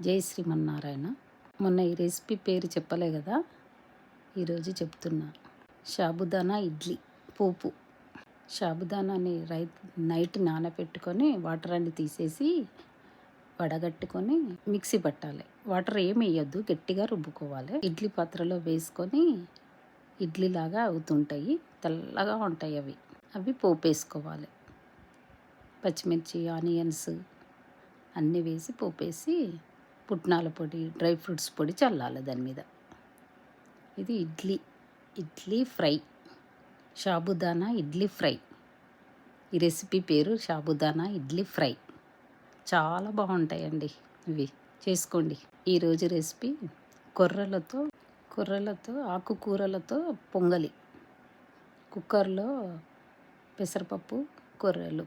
జై శ్రీమన్నారాయణ. మొన్న ఈ రెసిపీ పేరు చెప్పలే కదా, ఈరోజు చెప్తున్నా. సాబుదానా ఇడ్లీ పోపు. సాబుదానాని నైట్ నానబెట్టుకొని వాటర్ అన్ని తీసేసి వడగట్టుకొని మిక్సీ పట్టాలి. వాటర్ ఏమి వేయొద్దు, గట్టిగా రుబ్బుకోవాలి. ఇడ్లీ పాత్రలో వేసుకొని ఇడ్లీలాగా అవుతుంటాయి, తెల్లగా ఉంటాయి. అవి పోపు వేసుకోవాలి. పచ్చిమిర్చి, ఆనియన్స్ అన్నీ వేసి పోపేసి పుట్నాల పొడి, డ్రై ఫ్రూట్స్ పొడి చల్లాలి దాని మీద. ఇది ఇడ్లీ ఫ్రై, సాబుదానా ఇడ్లీ ఫ్రై. ఈ రెసిపీ పేరు సాబుదానా ఇడ్లీ ఫ్రై. చాలా బాగుంటాయండి ఇవి, చేసుకోండి. ఈరోజు రెసిపీ కొర్రలతో ఆకుకూరలతో పొంగలి. కుక్కర్లో పెసరపప్పు, కొర్రలు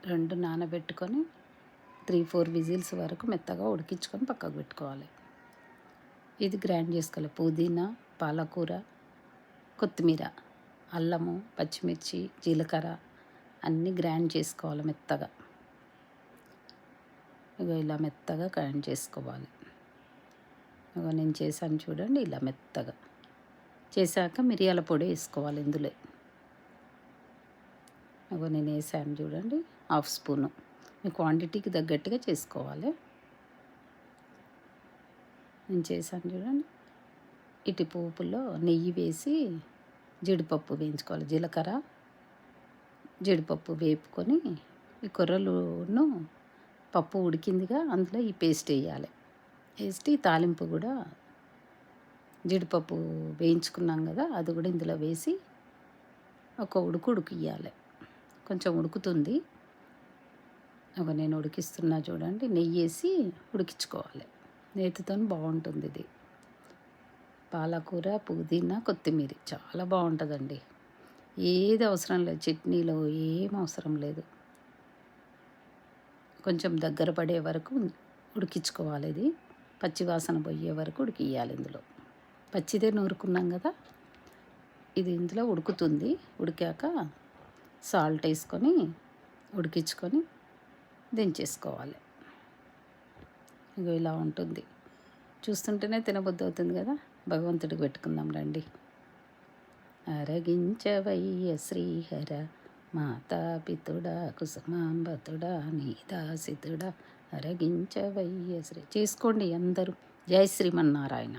2 నానబెట్టుకొని 3-4 విజిల్స్ వరకు మెత్తగా ఉడికించుకొని పక్కకు పెట్టుకోవాలి. ఇది గ్రైండ్ చేసుకోవాలి. పుదీనా, పాలకూర, కొత్తిమీర, అల్లము, పచ్చిమిర్చి, జీలకర్ర అన్నీ గ్రైండ్ చేసుకోవాలి మెత్తగా. ఇలా మెత్తగా గ్రైండ్ చేసుకోవాలి. నేను చేశాను చూడండి, ఇలా మెత్తగా చేశాక మిరియాల పొడి వేసుకోవాలి ఇందులో. నేను వేసాను చూడండి, 1/2 స్పూను. మీ క్వాంటిటీకి తగ్గట్టుగా చేసుకోవాలి. నేను చేశాను చూడండి. ఇటు పోపులో నెయ్యి వేసి జీడిపప్పు వేయించుకోవాలి. జీలకర్ర, జీడిపప్పు వేపుకొని ఈ కొర్రలును పప్పు ఉడికిందిగా అందులో ఈ పేస్ట్ వేయాలి. వేసి తాలింపు కూడా జీడిపప్పు వేయించుకున్నాం కదా, అది కూడా ఇందులో వేసి ఒక ఉడికియాలి. కొంచెం ఉడుకుతుంది. నేను ఉడికిస్తున్నా చూడండి. నెయ్యి వేసి ఉడికించుకోవాలి. నేతితో బాగుంటుంది ఇది. పాలకూర, పుదీనా, కొత్తిమీర చాలా బాగుంటుందండి. ఏది అవసరం లేదు, చట్నీలో ఏం అవసరం లేదు. కొంచెం దగ్గర పడే వరకు ఉడికించుకోవాలి. ఇది పచ్చివాసన పోయే వరకు ఉడికియాలి. ఇందులో పచ్చిదే నూరుకున్నాం కదా, ఇది ఇందులో ఉడుకుతుంది. ఉడికాక సాల్ట్ వేసుకొని ఉడికించుకొని దించేసుకోవాలి. ఇలా ఉంటుంది. చూస్తుంటేనే తినబుద్ధి అవుతుంది కదా. భగవంతుడికి పెట్టుకుందాం రండి. అరగించవయ్య శ్రీహర మాతాపితుడా కుసుమాంబతుడా నీదాసితుడా అరగించవయ్య శ్రీ. చేసుకోండి అందరూ. జై శ్రీమన్నారాయణ.